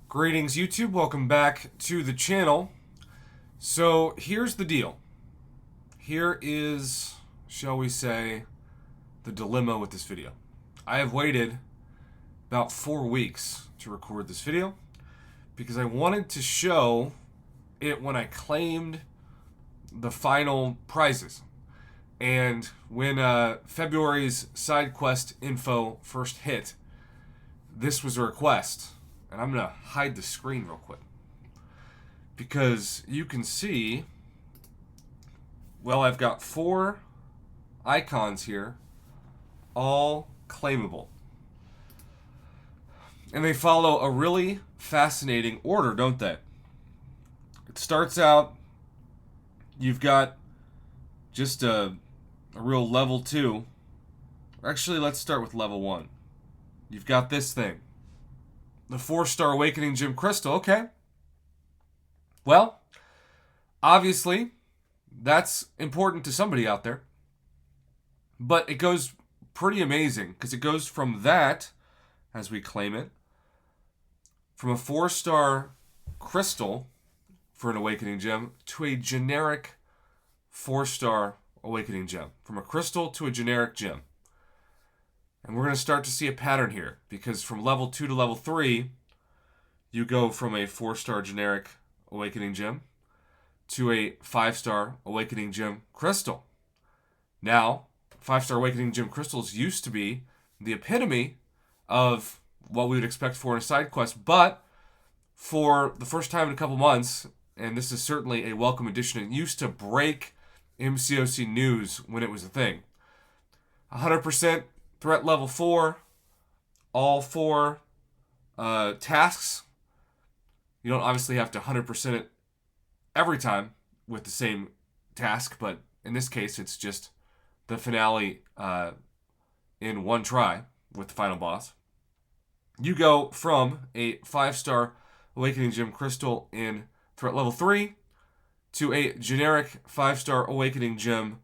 Greetings, YouTube. Welcome back to the channel. So, here's the deal. Here is, shall we say, the dilemma with this video. I have waited about 4 weeks to record this video because I wanted to show it when I claimed the final prizes. And when February's side quest info first hit, this was a request. And I'm going to hide the screen real quick. Because you can see, well, I've got 4 icons here, all claimable. And they follow a really fascinating order, don't they? It starts out, you've got just a real level 2. Actually, let's start with level 1. You've got this thing. The 4-star Awakening Gem Crystal, okay. Well, obviously, that's important to somebody out there. But it goes pretty amazing, because it goes from that, as we claim it, from a 4-star crystal for an Awakening Gem to a generic 4-star Awakening Gem. From a crystal to a generic gem. And we're going to start to see a pattern here, because from level 2 to level 3, you go from a 4-star generic Awakening Gem to a 5-star Awakening Gem Crystal. Now, 5-star Awakening Gem Crystals used to be the epitome of what we would expect for in a side quest, but for the first time in a couple months, and this is certainly a welcome addition, it used to break MCOC news when it was a thing. 100% threat level 4, all 4 tasks. You don't obviously have to 100% it every time with the same task, but in this case, it's just the finale in one try with the final boss. You go from a 5-star Awakening Gem Crystal in threat level 3 to a generic 5-star Awakening Gem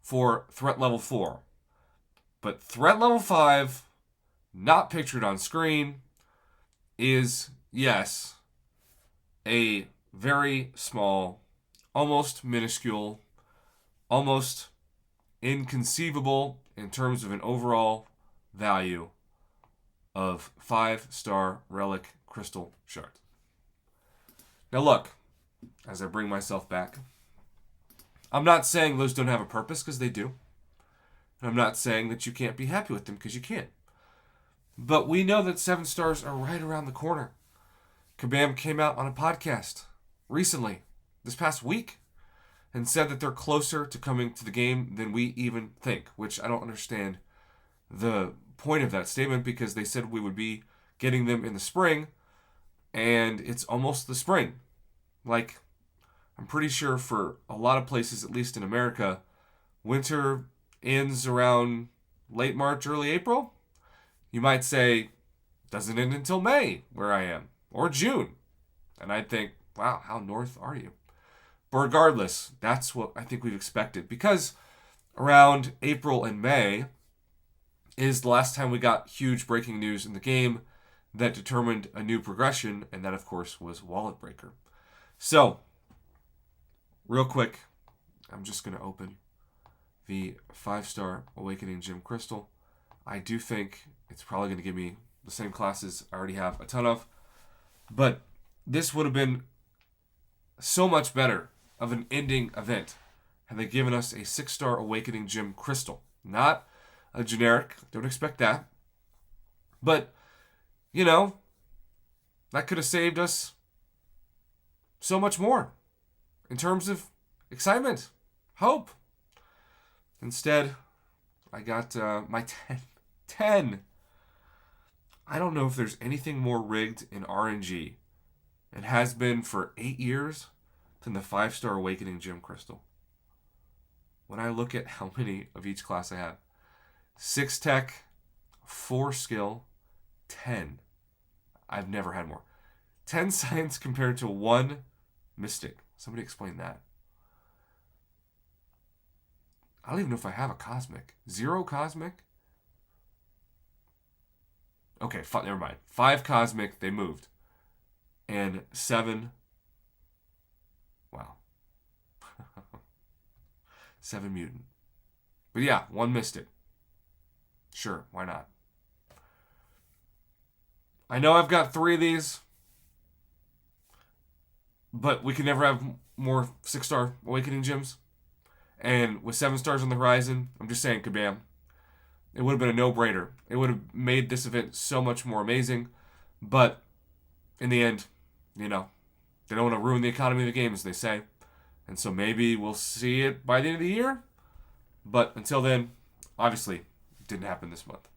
for threat level 4. But threat level 5, not pictured on screen, is, yes, a very small, almost minuscule, almost inconceivable in terms of an overall value of 5-star relic crystal shard. Now look, as I bring myself back, I'm not saying those don't have a purpose, because they do. I'm not saying that you can't be happy with them, because you can. But we know that 7 stars are right around the corner. Kabam came out on a podcast recently, this past week, and said that they're closer to coming to the game than we even think, which I don't understand the point of that statement, because they said we would be getting them in the spring, and it's almost the spring. Like, I'm pretty sure for a lot of places, at least in America, winter ends around late March, early April. You might say, doesn't end until May, where I am, or June. And I'd think, wow, how north are you? But regardless, that's what I think we've expected, because around April and May is the last time we got huge breaking news in the game that determined a new progression, and that, of course, was Wallet Breaker. So, real quick, I'm just going to open the 5-star Awakening Gem Crystal. I do think it's probably going to give me the same classes I already have a ton of, but this would have been so much better of an ending event had they given us a 6-star Awakening Gem Crystal. Not a generic, don't expect that. But, you know, that could have saved us so much more in terms of excitement, hope. Instead, I got my 10. I don't know if there's anything more rigged in RNG. It has been for 8 years than the 5-star Awakening Gem Crystal. When I look at how many of each class I have, 6 tech, 4 skill, 10. I've never had more. 10 science compared to 1 mystic. Somebody explain that. I don't even know if I have a cosmic. 0 cosmic? Okay, never mind. 5 cosmic, they moved. and 7. Wow. 7 mutant. But yeah, 1 mystic. Sure, why not? I know I've got 3 of these, but we can never have more 6-star awakening gems. And with 7 stars on the horizon, I'm just saying, kabam. It would have been a no-brainer. It would have made this event so much more amazing. But in the end, they don't want to ruin the economy of the game, as they say. And so maybe we'll see it by the end of the year. But until then, obviously, it didn't happen this month.